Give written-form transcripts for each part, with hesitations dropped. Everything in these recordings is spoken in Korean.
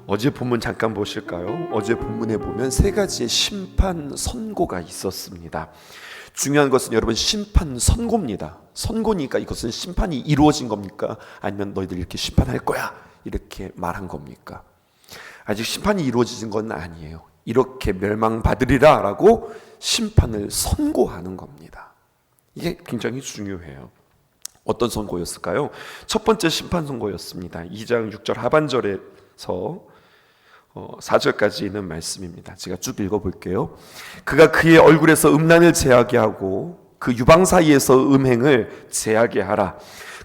어제 본문 잠깐 보실까요? 어제 본문에 보면 세 가지의 심판 선고가 있었습니다. 중요한 것은 여러분 심판 선고입니다. 선고니까 이것은 심판이 이루어진 겁니까? 아니면 너희들 이렇게 심판할 거야 이렇게 말한 겁니까? 아직 심판이 이루어진 건 아니에요. 이렇게 멸망받으리라 라고 심판을 선고하는 겁니다. 이게 굉장히 중요해요. 어떤 선고였을까요? 첫 번째 심판 선고였습니다. 2장 6절 하반절에서 4절까지 있는 말씀입니다. 제가 쭉 읽어볼게요. 그가 그의 얼굴에서 음란을 제하게 하고 그 유방 사이에서 음행을 제하게 하라.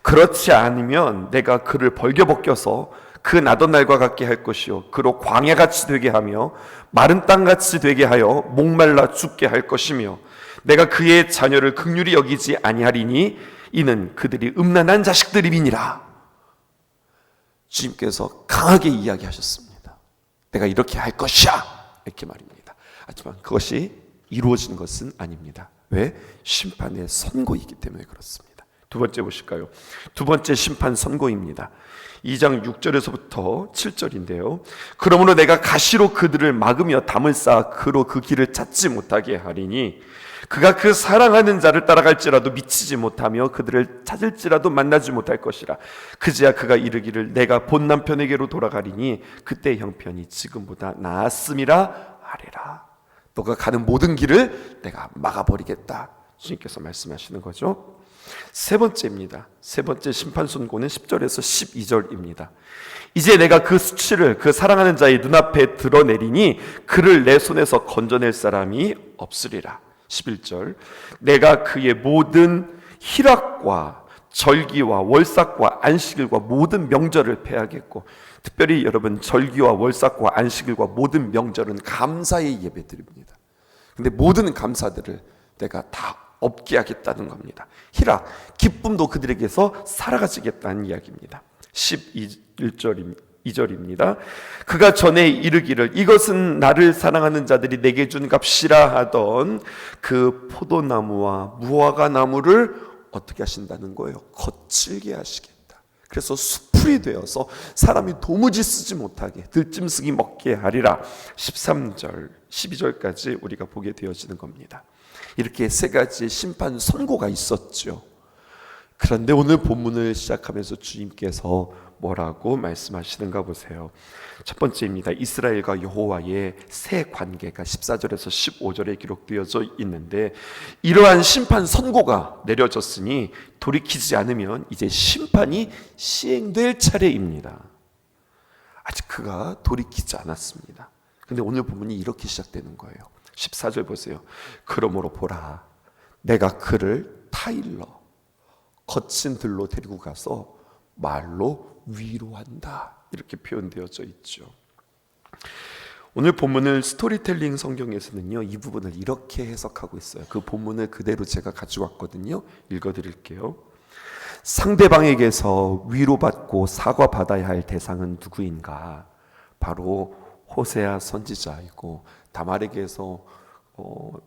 그렇지 않으면 내가 그를 벌겨벗겨서 그 나던 날과 같게 할 것이요 그로 광야같이 되게 하며 마른 땅같이 되게 하여 목말라 죽게 할 것이며 내가 그의 자녀를 긍휼히 여기지 아니하리니 이는 그들이 음란한 자식들이니라. 주님께서 강하게 이야기하셨습니다. 내가 이렇게 할 것이야 이렇게 말입니다. 하지만 그것이 이루어진 것은 아닙니다. 왜? 심판의 선고이기 때문에 그렇습니다. 두 번째 보실까요? 두 번째 심판 선고입니다. 2장 6절에서부터 7절인데요. 그러므로 내가 가시로 그들을 막으며 담을 쌓아 그로 그 길을 찾지 못하게 하리니 그가 그 사랑하는 자를 따라갈지라도 미치지 못하며 그들을 찾을지라도 만나지 못할 것이라. 그제야 그가 이르기를 내가 본 남편에게로 돌아가리니 그때 형편이 지금보다 나았음이라 하리라. 너가 가는 모든 길을 내가 막아버리겠다. 주님께서 말씀하시는 거죠. 세 번째입니다. 세 번째 심판 선고는 10절에서 12절입니다. 이제 내가 그 수치를 그 사랑하는 자의 눈앞에 드러내리니 그를 내 손에서 건져낼 사람이 없으리라. 11절 내가 그의 모든 희락과 절기와 월삭과 안식일과 모든 명절을 패하겠고, 특별히 여러분 절기와 월삭과 안식일과 모든 명절은 감사의 예배드립니다. 근데 모든 감사들을 내가 다 없게 하겠다는 겁니다. 희락, 기쁨도 그들에게서 사라지겠다는 이야기입니다. 2절입니다. 그가 전에 이르기를 이것은 나를 사랑하는 자들이 내게 준 값이라 하던 그 포도나무와 무화과 나무를 어떻게 하신다는 거예요? 거칠게 하시겠다. 그래서 수풀이 되어서 사람이 도무지 쓰지 못하게 들짐승이 먹게 하리라. 13절, 12절까지 우리가 보게 되어지는 겁니다. 이렇게 세 가지의 심판 선고가 있었죠. 그런데 오늘 본문을 시작하면서 주님께서 뭐라고 말씀하시는가 보세요. 첫 번째입니다. 이스라엘과 여호와의 새 관계가 14절에서 15절에 기록되어져 있는데, 이러한 심판 선고가 내려졌으니 돌이키지 않으면 이제 심판이 시행될 차례입니다. 아직 그가 돌이키지 않았습니다. 근데 오늘 본문이 이렇게 시작되는 거예요. 14절 보세요. 그러므로 보라, 내가 그를 타일러 거친 들로 데리고 가서 말로 위로한다. 이렇게 표현되어져 있죠. 오늘 본문을 스토리텔링 성경에서는요, 이 부분을 이렇게 해석하고 있어요. 그 본문을 그대로 제가 가져왔거든요. 읽어드릴게요. 상대방에게서 위로받고 사과받아야 할 대상은 누구인가? 바로 호세아 선지자이고, 다말에게서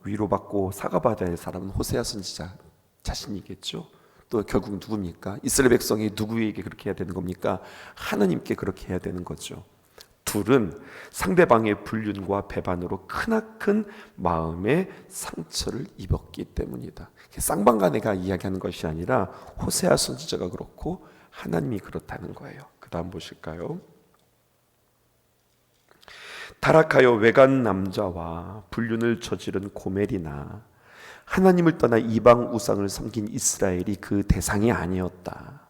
위로받고 사과받아야 할 사람은 호세아 선지자 자신이겠죠. 또 결국 누굽니까? 이스라엘 백성이 누구에게 그렇게 해야 되는 겁니까? 하나님께 그렇게 해야 되는 거죠. 둘은 상대방의 불륜과 배반으로 크나큰 마음의 상처를 입었기 때문이다. 쌍방간에가 이야기하는 것이 아니라 호세아 선지자가 그렇고 하나님이 그렇다는 거예요. 그 다음 보실까요? 타락하여 외간 남자와 불륜을 저지른 고멜이나 하나님을 떠나 이방 우상을 섬긴 이스라엘이 그 대상이 아니었다.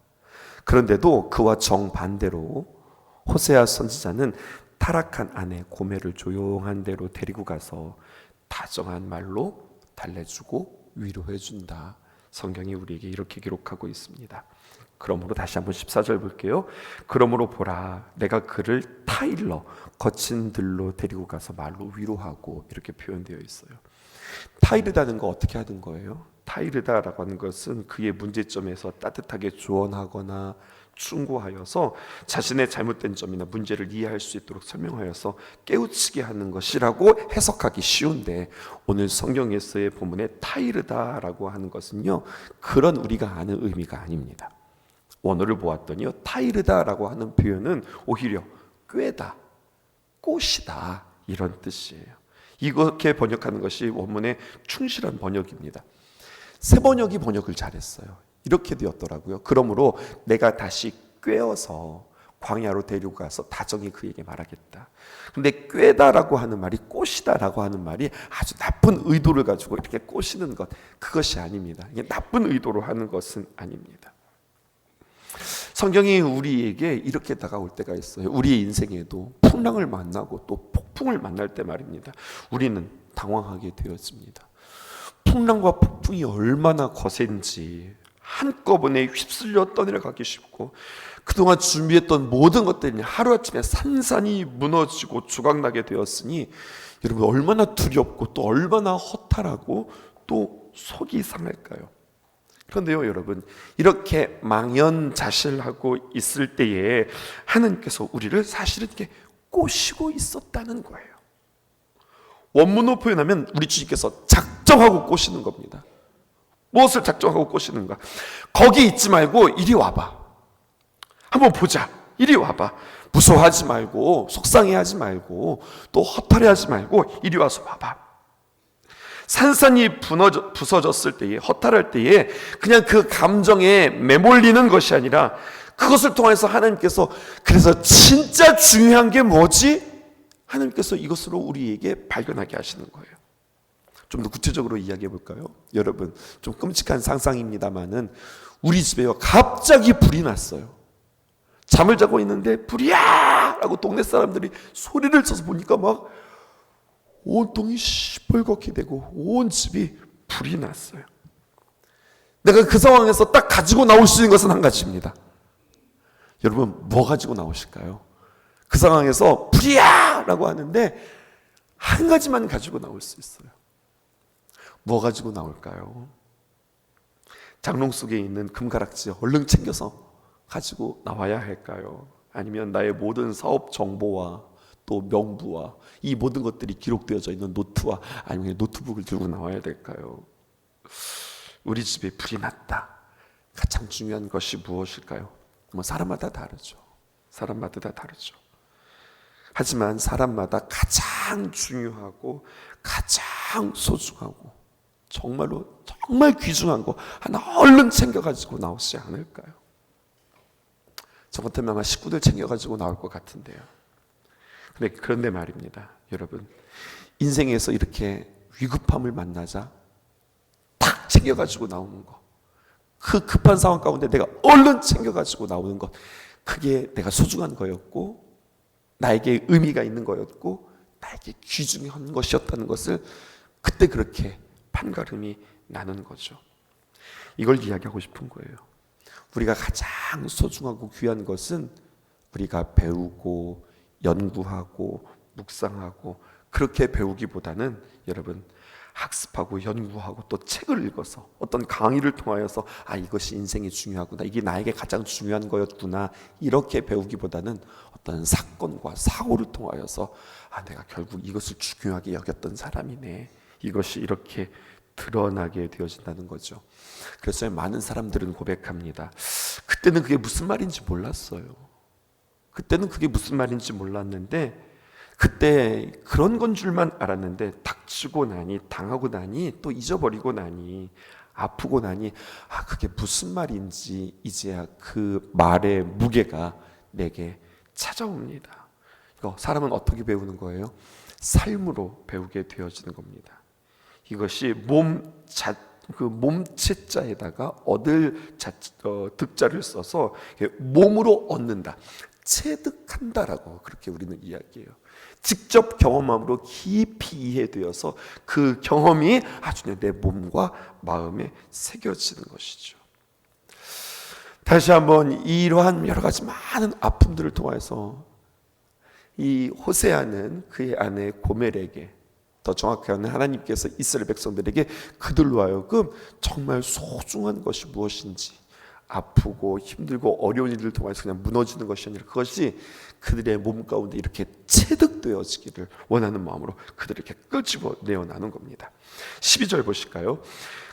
그런데도 그와 정반대로 호세아 선지자는 타락한 아내 고멜을 조용한 데로 데리고 가서 다정한 말로 달래주고 위로해준다. 성경이 우리에게 이렇게 기록하고 있습니다. 그러므로 다시 한번 14절 볼게요. 그러므로 보라, 내가 그를 타일러 거친 들로 데리고 가서 말로 위로하고, 이렇게 표현되어 있어요. 타이르다는 거 어떻게 하는 거예요? 타이르다라고 하는 것은 그의 문제점에서 따뜻하게 조언하거나 충고하여서 자신의 잘못된 점이나 문제를 이해할 수 있도록 설명하여서 깨우치게 하는 것이라고 해석하기 쉬운데, 오늘 성경에서의 본문에 타이르다라고 하는 것은요, 그런 우리가 아는 의미가 아닙니다. 원어를 보았더니요, 타이르다라고 하는 표현은 오히려 꾀다, 꽃이다, 이런 뜻이에요. 이렇게 번역하는 것이 원문의 충실한 번역입니다. 새 번역이 번역을 잘했어요. 이렇게 되었더라고요. 그러므로 내가 다시 꿰어서 광야로 데리고 가서 다정히 그에게 말하겠다. 근데 꿰다라고 하는 말이, 꽃이다라고 하는 말이 아주 나쁜 의도를 가지고 이렇게 꼬시는 것, 그것이 아닙니다. 이게 나쁜 의도로 하는 것은 아닙니다. 성경이 우리에게 이렇게 다가올 때가 있어요. 우리의 인생에도 풍랑을 만나고 또 폭풍을 만날 때 말입니다. 우리는 당황하게 되었습니다. 풍랑과 폭풍이 얼마나 거센지 한꺼번에 휩쓸려 떠내려가기 쉽고, 그동안 준비했던 모든 것들이 하루아침에 산산이 무너지고 조각나게 되었으니 여러분 얼마나 두렵고 또 얼마나 허탈하고 또 속이 상할까요? 그런데요 여러분, 이렇게 망연자실하고 있을 때에 하나님께서 우리를 사실은 이렇게 꼬시고 있었다는 거예요. 원문으로 표현하면 우리 주님께서 작정하고 꼬시는 겁니다. 무엇을 작정하고 꼬시는가? 거기 있지 말고 이리 와봐. 한번 보자. 이리 와봐. 무서워하지 말고, 속상해하지 말고, 또 허탈해하지 말고 이리 와서 봐봐. 산산이 부서졌을 때에, 허탈할 때에 그냥 그 감정에 매몰리는 것이 아니라 그것을 통해서 하나님께서, 그래서 진짜 중요한 게 뭐지? 하나님께서 이것으로 우리에게 발견하게 하시는 거예요. 좀 더 구체적으로 이야기해 볼까요? 여러분, 좀 끔찍한 상상입니다만은 우리 집에요 갑자기 불이 났어요. 잠을 자고 있는데 불이야! 라고 동네 사람들이 소리를 쳐서 보니까 막 온통이 시뻘겋게 되고 온 집이 불이 났어요. 내가 그 상황에서 딱 가지고 나올 수 있는 것은 한 가지입니다. 여러분, 뭐 가지고 나오실까요? 그 상황에서 불이야! 라고 하는데 한 가지만 가지고 나올 수 있어요. 뭐 가지고 나올까요? 장롱 속에 있는 금가락지 얼른 챙겨서 가지고 나와야 할까요? 아니면 나의 모든 사업 정보와 또 명부와 이 모든 것들이 기록되어져 있는 노트와 아니면 노트북을 들고 나와야 될까요? 우리 집에 불이 났다. 가장 중요한 것이 무엇일까요? 뭐 사람마다 다르죠. 사람마다 다 다르죠. 하지만 사람마다 가장 중요하고 가장 소중하고 정말로 정말 귀중한 거 하나 얼른 챙겨가지고 나오지 않을까요? 저 같으면 아마 식구들 챙겨가지고 나올 것 같은데요. 그런데 말입니다. 여러분, 인생에서 이렇게 위급함을 만나자 딱 챙겨가지고 나오는 거, 그 급한 상황 가운데 내가 얼른 챙겨가지고 나오는 것, 그게 내가 소중한 거였고 나에게 의미가 있는 거였고 나에게 귀중한 것이었다는 것을 그때 그렇게 판가름이 나는 거죠. 이걸 이야기하고 싶은 거예요. 우리가 가장 소중하고 귀한 것은 우리가 배우고 연구하고 묵상하고 그렇게 배우기보다는 여러분, 학습하고 연구하고 또 책을 읽어서 어떤 강의를 통하여서 이것이 인생이 중요하구나, 이게 나에게 가장 중요한 거였구나, 이렇게 배우기보다는 어떤 사건과 사고를 통하여서 내가 결국 이것을 중요하게 여겼던 사람이네, 이것이 이렇게 드러나게 되어진다는 거죠. 그래서 많은 사람들은 고백합니다. 그때는 그게 무슨 말인지 몰랐어요. 그때는 그게 무슨 말인지 몰랐는데, 그때 그런 건 줄만 알았는데 닥치고 나니, 당하고 나니, 또 잊어버리고 나니, 아프고 나니 그게 무슨 말인지 이제야 그 말의 무게가 내게 찾아옵니다. 이거 사람은 어떻게 배우는 거예요? 삶으로 배우게 되어지는 겁니다. 이것이 몸체자에다가 얻을 득자를 써서 몸으로 얻는다, 체득한다라고 그렇게 우리는 이야기해요. 직접 경험함으로 깊이 이해되어서 그 경험이 아주 내 몸과 마음에 새겨지는 것이죠. 다시 한번 이러한 여러 가지 많은 아픔들을 통해서 이 호세아는 그의 아내 고멜에게, 더 정확하게는 하나님께서 이스라엘 백성들에게 그들로 하여금 정말 소중한 것이 무엇인지, 아프고 힘들고 어려운 일을 통해서 그냥 무너지는 것이 아니라 그것이 그들의 몸 가운데 이렇게 체득되어지기를 원하는 마음으로 그들을 이렇게 끄집어내어 나눈 겁니다. 12절 보실까요?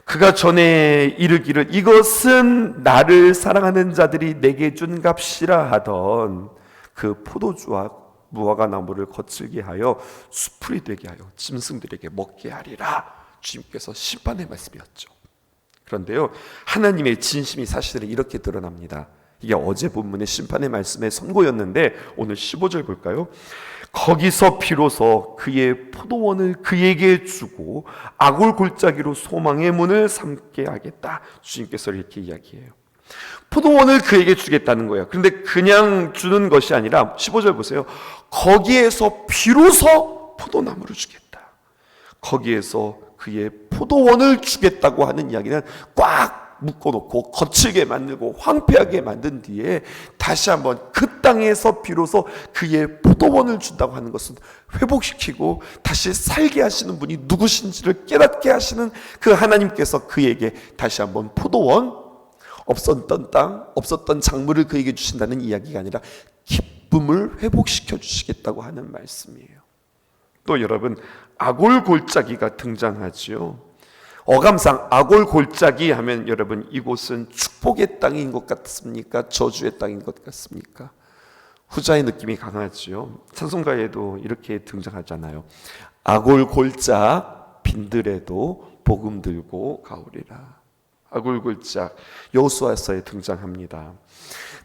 그가 전에 이르기를 이것은 나를 사랑하는 자들이 내게 준 값이라 하던 그 포도주와 무화과 나무를 거칠게 하여 수풀이 되게 하여 짐승들에게 먹게 하리라. 주님께서 심판의 말씀이었죠. 그런데요, 하나님의 진심이 사실은 이렇게 드러납니다. 이게 어제 본문의 심판의 말씀의 선고였는데 오늘 15절 볼까요? 거기서 비로소 그의 포도원을 그에게 주고 아굴 골짜기로 소망의 문을 삼게 하겠다. 주님께서 이렇게 이야기해요. 포도원을 그에게 주겠다는 거예요. 그런데 그냥 주는 것이 아니라 15절 보세요. 거기에서 비로소 포도나무를 주겠다. 거기에서 그의 포도원을 주겠다고 하는 이야기는 꽉 묶어놓고 거칠게 만들고 황폐하게 만든 뒤에 다시 한번 그 땅에서 비로소 그의 포도원을 준다고 하는 것은 회복시키고 다시 살게 하시는 분이 누구신지를 깨닫게 하시는 그 하나님께서 그에게 다시 한번 포도원, 없었던 땅, 없었던 작물을 그에게 주신다는 이야기가 아니라 기쁨을 회복시켜 주시겠다고 하는 말씀이에요. 또 여러분, 아골 골짜기가 등장하지요. 어감상 아골 골짜기 하면 여러분 이곳은 축복의 땅인 것 같습니까? 저주의 땅인 것 같습니까? 후자의 느낌이 강하지요. 찬송가에도 이렇게 등장하잖아요. 아골 골짜 빈들에도 복음 들고 가오리라. 아골 골짜 여호수아서에 등장합니다.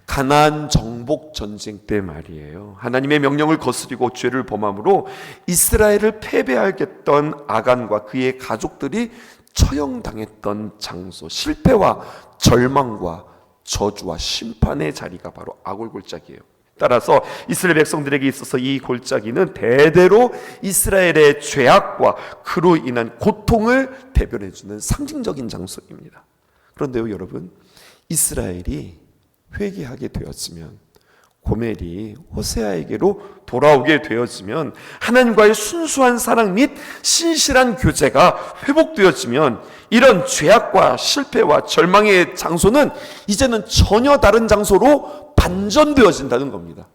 가나안 정복 전쟁 때 말이에요. 하나님의 명령을 거스리고 죄를 범함으로 이스라엘을 패배하겠던 아간과 그의 가족들이 처형당했던 장소, 실패와 절망과 저주와 심판의 자리가 바로 아골 골짜기예요. 따라서 이스라엘 백성들에게 있어서 이 골짜기는 대대로 이스라엘의 죄악과 그로 인한 고통을 대변해주는 상징적인 장소입니다. 그런데요 여러분, 이스라엘이 회개하게 되었으면, 고멜이 호세아에게로 돌아오게 되어지면, 하나님과의 순수한 사랑 및 신실한 교제가 회복되어지면 이런 죄악과 실패와 절망의 장소는 이제는 전혀 다른 장소로 반전되어진다는 겁니다.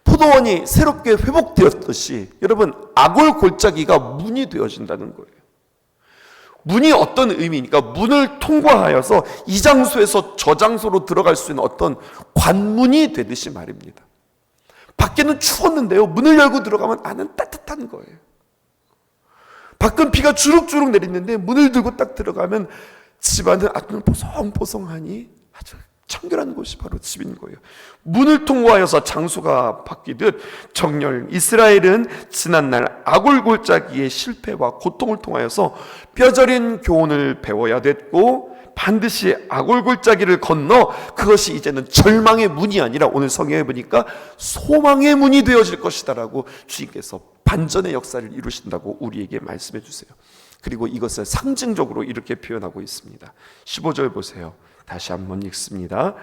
포도원이 새롭게 회복되었듯이 여러분, 아골 골짜기가 문이 되어진다는 거예요. 문이 어떤 의미입니까? 문을 통과하여서 이 장소에서 저 장소로 들어갈 수 있는 어떤 관문이 되듯이 말입니다. 밖에는 추웠는데요, 문을 열고 들어가면 안은 따뜻한 거예요. 밖은 비가 주룩주룩 내리는데 문을 들고 딱 들어가면 집안은 아주 보송보송하니 아주 청결한 곳이 바로 집인 거예요. 문을 통과하여서 장소가 바뀌듯 정녕 이스라엘은 지난날 아골 골짜기의 실패와 고통을 통하여서 뼈저린 교훈을 배워야 됐고, 반드시 아골 골짜기를 건너 그것이 이제는 절망의 문이 아니라 오늘 성경에 보니까 소망의 문이 되어질 것이다라고 주님께서 반전의 역사를 이루신다고 우리에게 말씀해 주세요. 그리고 이것을 상징적으로 이렇게 표현하고 있습니다. 15절 보세요. 다시 한번 읽습니다.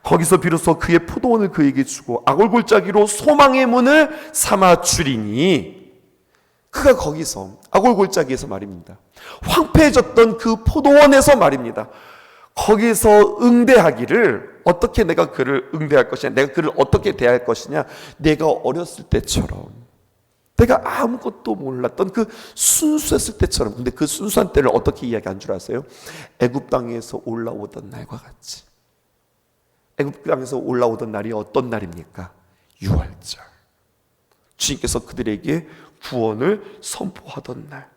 거기서 비로소 그의 포도원을 그에게 주고 아골 골짜기로 소망의 문을 삼아 주리니, 그가 거기서 아골 골짜기에서 말입니다. 황폐해졌던 그 포도원에서 말입니다. 거기서 응대하기를, 어떻게 내가 그를 응대할 것이냐, 내가 그를 어떻게 대할 것이냐, 내가 어렸을 때처럼, 내가 아무것도 몰랐던 그 순수했을 때처럼. 근데 그 순수한 때를 어떻게 이야기한 줄 아세요? 애굽 땅에서 올라오던 날과 같이. 애굽 땅에서 올라오던 날이 어떤 날입니까? 유월절. 주님께서 그들에게 구원을 선포하던 날,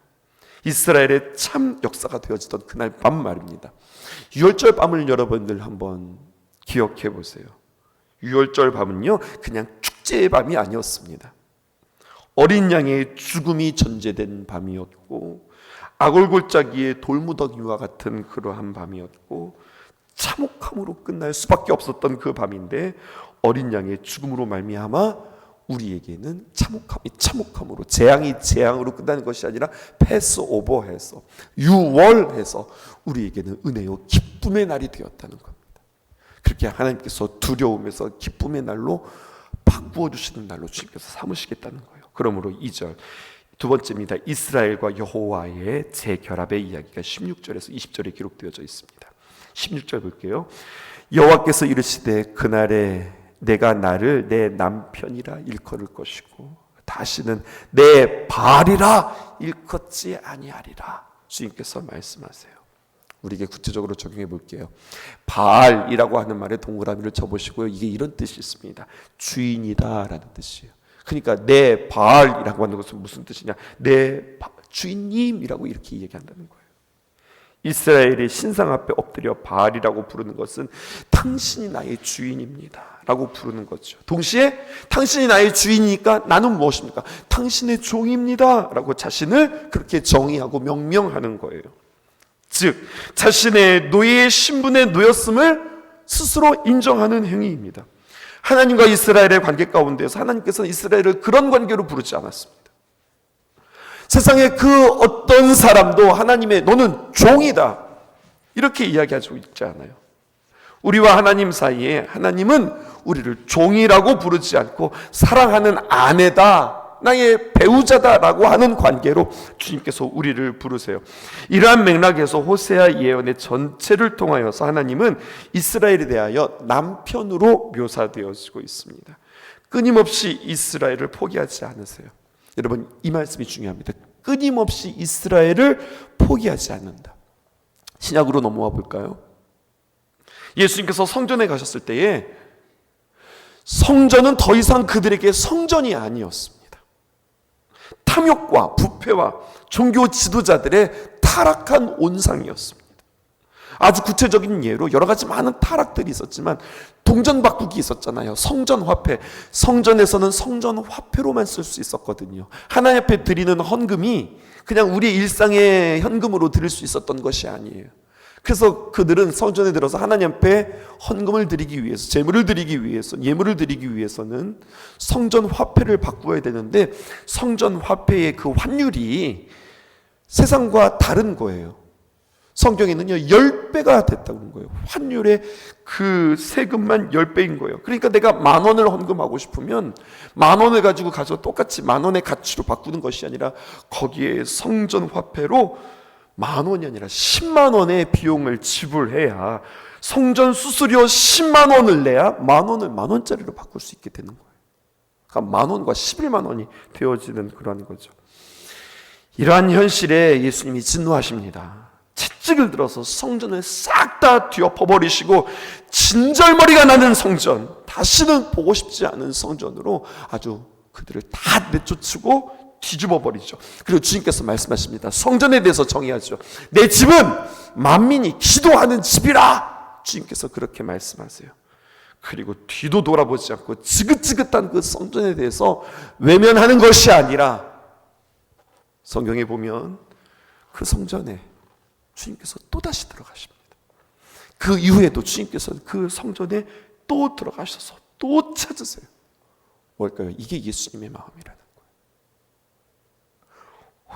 이스라엘의 참 역사가 되어지던 그날 밤 말입니다. 유월절 밤을 여러분들 한번 기억해 보세요. 유월절 밤은요 그냥 축제의 밤이 아니었습니다. 어린 양의 죽음이 전제된 밤이었고, 아골 골짜기의 돌무더기와 같은 그러한 밤이었고, 참혹함으로 끝날 수밖에 없었던 그 밤인데, 어린 양의 죽음으로 말미암아 우리에게는 참혹함이 참혹함으로, 재앙이 재앙으로 끝나는 것이 아니라 패스오버해서, 유월해서 우리에게는 은혜요 기쁨의 날이 되었다는 겁니다. 그렇게 하나님께서 두려움에서 기쁨의 날로 바꾸어 주시는 날로 주님께서 삼으시겠다는 거예요. 그러므로 2절, 두 번째입니다. 이스라엘과 여호와의 재결합의 이야기가 16절에서 20절에 기록되어져 있습니다. 16절 볼게요. 여호와께서 이르시되 그날에 내가 나를 내 남편이라 일컬을 것이고 다시는 내 바알이라 일컫지 아니하리라. 주님께서 말씀하세요. 우리에게 구체적으로 적용해 볼게요. 바알이라고 하는 말에 동그라미를 쳐보시고요. 이게 이런 뜻이 있습니다. 주인이다 라는 뜻이에요. 그러니까 내 바알이라고 하는 것은 무슨 뜻이냐? 내 주인님이라고 이렇게 얘기한다는 거예요. 이스라엘의 신상 앞에 엎드려 바알이라고 부르는 것은 당신이 나의 주인입니다 라고 부르는 거죠. 동시에 당신이 나의 주인이니까 나는 무엇입니까? 당신의 종입니다 라고 자신을 그렇게 정의하고 명명하는 거예요. 즉 자신의 노예의 신분에 놓였음을 스스로 인정하는 행위입니다. 하나님과 이스라엘의 관계 가운데서 하나님께서는 이스라엘을 그런 관계로 부르지 않았습니다. 세상의 그 어떤 사람도 하나님의 너는 종이다 이렇게 이야기하고 있지 않아요. 우리와 하나님 사이에 하나님은 우리를 종이라고 부르지 않고 사랑하는 아내다, 나의 배우자다라고 하는 관계로 주님께서 우리를 부르세요. 이러한 맥락에서 호세아 예언의 전체를 통하여서 하나님은 이스라엘에 대하여 남편으로 묘사되어지고 있습니다. 끊임없이 이스라엘을 포기하지 않으세요. 여러분 이 말씀이 중요합니다. 끊임없이 이스라엘을 포기하지 않는다. 신약으로 넘어와 볼까요? 예수님께서 성전에 가셨을 때에 성전은 더 이상 그들에게 성전이 아니었습니다. 탐욕과 부패와 종교 지도자들의 타락한 온상이었습니다. 아주 구체적인 예로 여러 가지 많은 타락들이 있었지만 동전 바꾸기 있었잖아요. 성전 화폐. 성전에서는 성전 화폐로만 쓸 수 있었거든요. 하나님 앞에 드리는 헌금이 그냥 우리 일상의 현금으로 드릴 수 있었던 것이 아니에요. 그래서 그들은 성전에 들어서 하나님 앞에 헌금을 드리기 위해서, 제물을 드리기 위해서, 예물을 드리기 위해서는 성전 화폐를 바꾸어야 되는데 성전 화폐의 그 환율이 세상과 다른 거예요. 성경에는요 10배가 됐다는 거예요. 환율의 그 세금만 10배인 거예요. 그러니까 내가 10,000원을 헌금하고 싶으면 10,000원을 가지고 가서 똑같이 10,000원의 가치로 바꾸는 것이 아니라 거기에 성전 화폐로 10,000원이 아니라 10만 원의 비용을 지불해야, 성전 수수료 10만 원을 내야 10,000원을 10,000원짜리로 바꿀 수 있게 되는 거예요. 그러니까 10,000원과 11만 원이 되어지는 그런 거죠. 이러한 현실에 예수님이 진노하십니다. 채찍을 들어서 성전을 싹 다 뒤엎어버리시고 진절머리가 나는 성전, 다시는 보고 싶지 않은 성전으로 아주 그들을 다 내쫓고 뒤집어버리죠. 그리고 주님께서 말씀하십니다. 성전에 대해서 정의하죠. 내 집은 만민이 기도하는 집이라. 주님께서 그렇게 말씀하세요. 그리고 뒤도 돌아보지 않고 지긋지긋한 그 성전에 대해서 외면하는 것이 아니라 성경에 보면 그 성전에 주님께서 또다시 들어가십니다. 그 이후에도 주님께서 그 성전에 또 들어가셔서 또 찾으세요. 뭘까요? 이게 예수님의 마음이라는 거예요.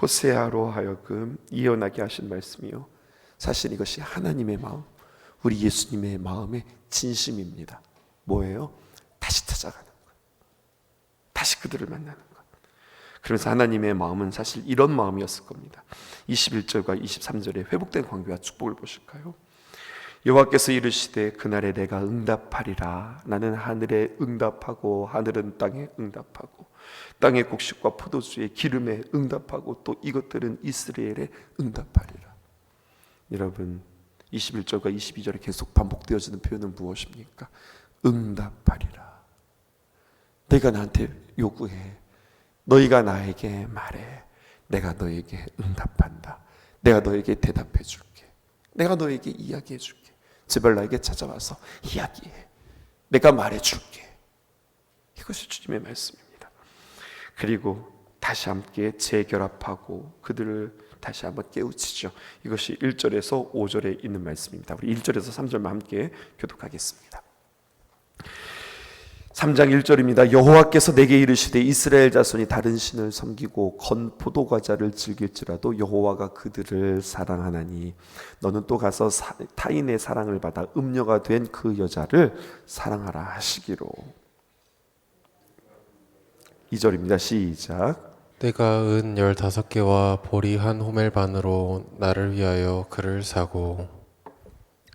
호세아로 하여금 예언하게 하신 말씀이요, 사실 이것이 하나님의 마음, 우리 예수님의 마음의 진심입니다. 뭐예요? 다시 찾아가는 것, 다시 그들을 만나는 것. 그래서 하나님의 마음은 사실 이런 마음이었을 겁니다. 21절과 23절의 회복된 관계와 축복을 보실까요? 여호와께서 이르시되 그날에 내가 응답하리라. 나는 하늘에 응답하고 하늘은 땅에 응답하고 땅의 곡식과 포도주의 기름에 응답하고 또 이것들은 이스라엘에 응답하리라. 여러분 21절과 22절에 계속 반복되어지는 표현은 무엇입니까? 응답하리라. 내가 나한테 요구해, 너희가 나에게 말해, 내가 너에게 응답한다. 내가 너에게 대답해 줄게. 내가 너에게 이야기해 줄게. 제발 나에게 찾아와서 이야기해. 내가 말해 줄게. 이것이 주님의 말씀입니다. 그리고 다시 함께 재결합하고 그들을 다시 한번 깨우치죠. 이것이 1절에서 5절에 있는 말씀입니다. 우리 1절에서 3절만 함께 교독하겠습니다. 3장 1절입니다. 여호와께서 내게 이르시되 이스라엘 자손이 다른 신을 섬기고 건포도 과자를 즐길지라도 여호와가 그들을 사랑하나니 너는 또 가서 타인의 사랑을 받아 음녀가 된 그 여자를 사랑하라 하시기로. 2절입니다. 시작. 내가 은 15개와 보리 한 호멜 반으로 나를 위하여 그를 사고.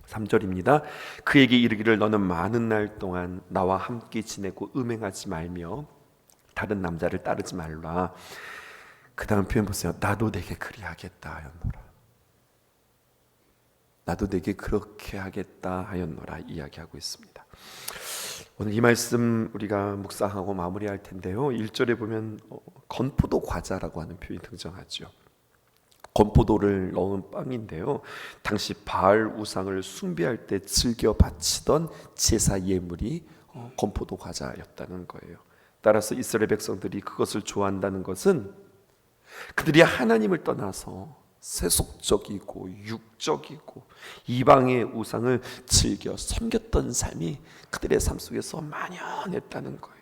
3절입니다. 그에게 이르기를 너는 많은 날 동안 나와 함께 지내고 음행하지 말며 다른 남자를 따르지 말라. 그 다음 표현 보세요. 나도 내게 그리하겠다 하였노라. 나도 내게 그렇게 하겠다 하였노라 이야기하고 있습니다. 오늘 이 말씀 우리가 묵상하고 마무리할 텐데요. 1절에 보면 건포도 과자라고 하는 표현이 등장하죠. 건포도를 넣은 빵인데요, 당시 바알 우상을 숭배할 때 즐겨 바치던 제사 예물이 건포도 과자였다는 거예요. 따라서 이스라엘 백성들이 그것을 좋아한다는 것은 그들이 하나님을 떠나서 세속적이고 육적이고 이방의 우상을 즐겨 섬겼던 삶이 그들의 삶 속에서 만연했다는 거예요.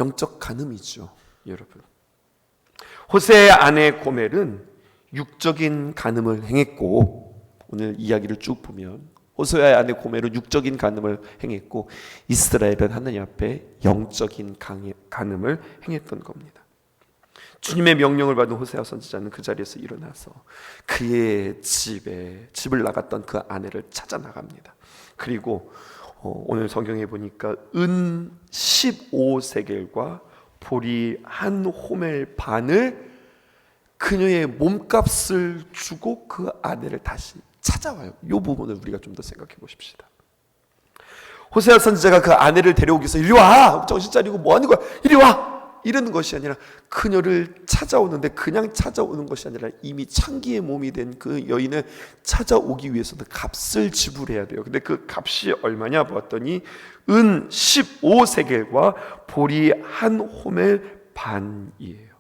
영적 간음이죠, 여러분. 호세의 아내 고멜은 육적인 간음을 행했고, 오늘 이야기를 쭉 보면 호세의 아내 고멜은 육적인 간음을 행했고, 이스라엘은 하나님 앞에 영적인 간음을 행했던 겁니다. 주님의 명령을 받은 호세아 선지자는 그 자리에서 일어나서 그의 집을 나갔던 그 아내를 찾아 나갑니다. 그리고 오늘 성경에 보니까 은 15세겔과 보리 한 호멜 반을 그녀의 몸값을 주고 그 아내를 다시 찾아와요. 이 부분을 우리가 좀 더 생각해 보십시다. 호세아 선지자가 그 아내를 데려오기 위해서 이리 와! 정신 차리고 뭐 하는 거야? 이리 와! 이러는 것이 아니라 그녀를 찾아오는데, 그냥 찾아오는 것이 아니라 이미 창기의 몸이 된 그 여인을 찾아오기 위해서도 값을 지불해야 돼요. 근데 그 값이 얼마냐 보았더니 은 15세겔과 보리 한 호멜 반이에요.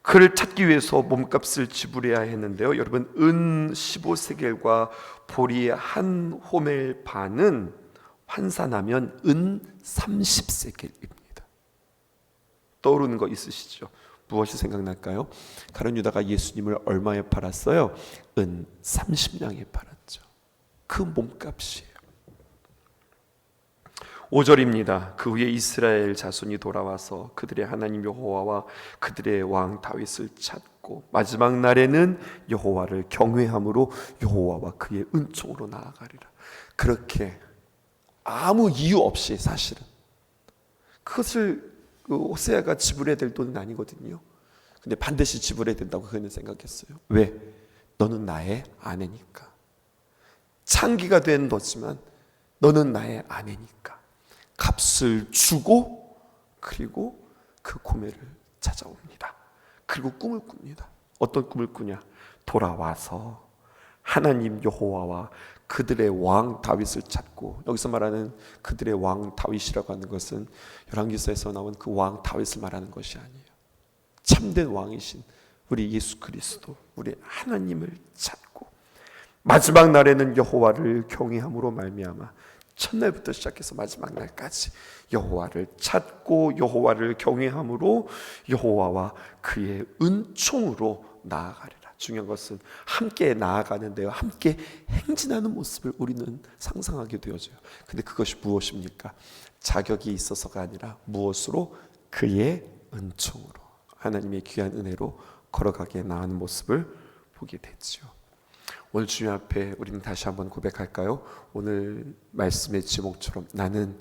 그를 찾기 위해서 몸값을 지불해야 했는데요, 여러분, 은 15세겔과 보리 한 호멜 반은 환산하면 은 30세겔입니다. 떠오르는 거 있으시죠? 무엇이 생각날까요? 가룟 유다가 예수님을 얼마에 팔았어요? 은 30냥에 팔았죠. 그 몸값이에요. 5절입니다. 그 후에 이스라엘 자손이 돌아와서 그들의 하나님 여호와와 그들의 왕 다윗을 찾고 마지막 날에는 여호와를 경외함으로 여호와와 그의 은총으로 나아가리라. 그렇게 아무 이유 없이, 사실은 그것을 호세아가 지불해야 될 돈은 아니거든요. 근데 반드시 지불해야 된다고 그는 생각했어요. 왜? 너는 나의 아내니까. 창기가 된 너지만 너는 나의 아내니까. 값을 주고, 그리고 그 고멜을 찾아옵니다. 그리고 꿈을 꿉니다. 어떤 꿈을 꾸냐? 돌아와서 하나님 여호와와 그들의 왕 다윗을 찾고, 여기서 말하는 그들의 왕 다윗이라고 하는 것은 열왕기서에서 나온 그 왕 다윗을 말하는 것이 아니에요. 참된 왕이신 우리 예수 그리스도, 우리 하나님을 찾고 마지막 날에는 여호와를 경외함으로 말미암아 첫날부터 시작해서 마지막 날까지 여호와를 찾고 여호와를 경외함으로 여호와와 그의 은총으로 나아가리라. 중요한 것은 함께 나아가는데요, 함께 행진하는 모습을 우리는 상상하게 되어져요. 근데 그것이 무엇입니까? 자격이 있어서가 아니라 무엇으로? 그의 은총으로, 하나님의 귀한 은혜로 걸어가게 나가는 모습을 보게 되죠. 오늘 주님 앞에 우리는 다시 한번 고백할까요? 오늘 말씀의 제목처럼 나는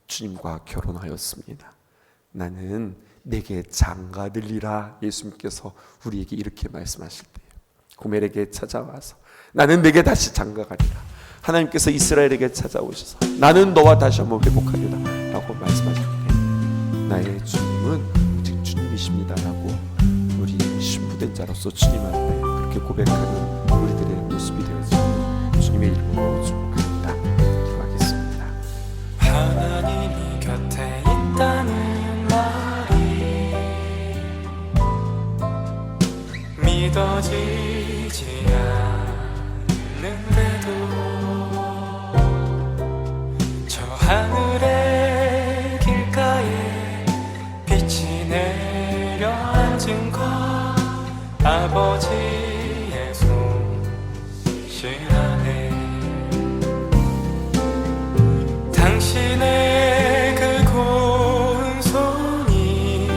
주님과 결혼하였습니다. 나는 내게 장가들리라. 예수님께서 우리에게 이렇게 말씀하실 때예요. 고멜에게 찾아와서 나는 내게 다시 장가가리라. 하나님께서 이스라엘에게 찾아오셔서 나는 너와 다시 한번 회복하리라 라고 말씀하실 때, 나의 주님은 오직 주님이십니다 라고 우리 신부된 자로서 주님 앞에 그렇게 고백하는 우리들의 모습이 되어서 주님의 이름으로 축복합니다. 기도하겠습니다. 하나님이 곁에 있다는 말이 믿어지지 않는데도 저 하늘의 길가에 빛이 내려앉은 것 아버지의 손실하네. 당신의 그 고운 손이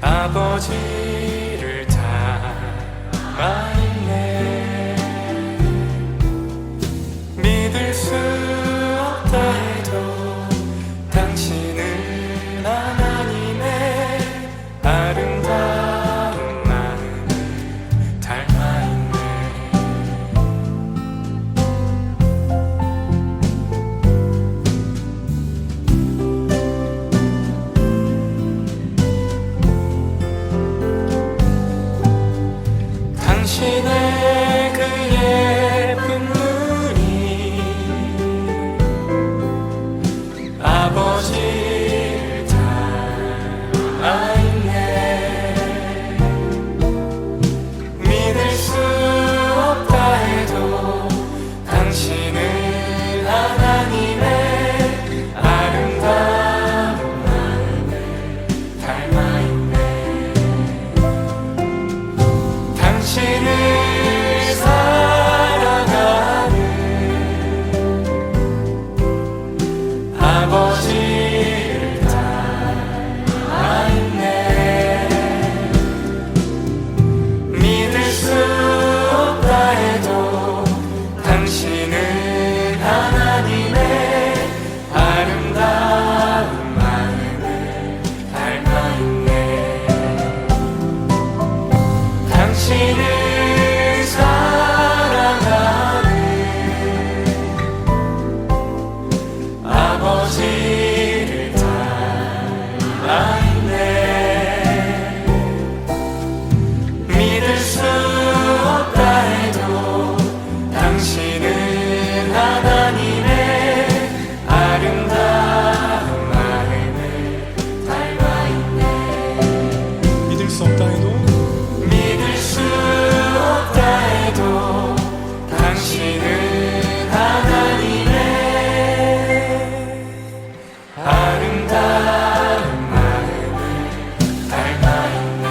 아버지를 닮아있네. 믿을 수 없다 해도 당신은 하나님의 아름다운 마음을 닮아있네. 당신을 사랑하는 아버지를 닮아있네. 믿을 수 없다 해도 당신은 하나님의 아름다운 마음을 닮아있네. 믿을 수 없다 해도 믿을 수 없다 해도 당신은 하나님의 아름다운 마음을 닮아있네.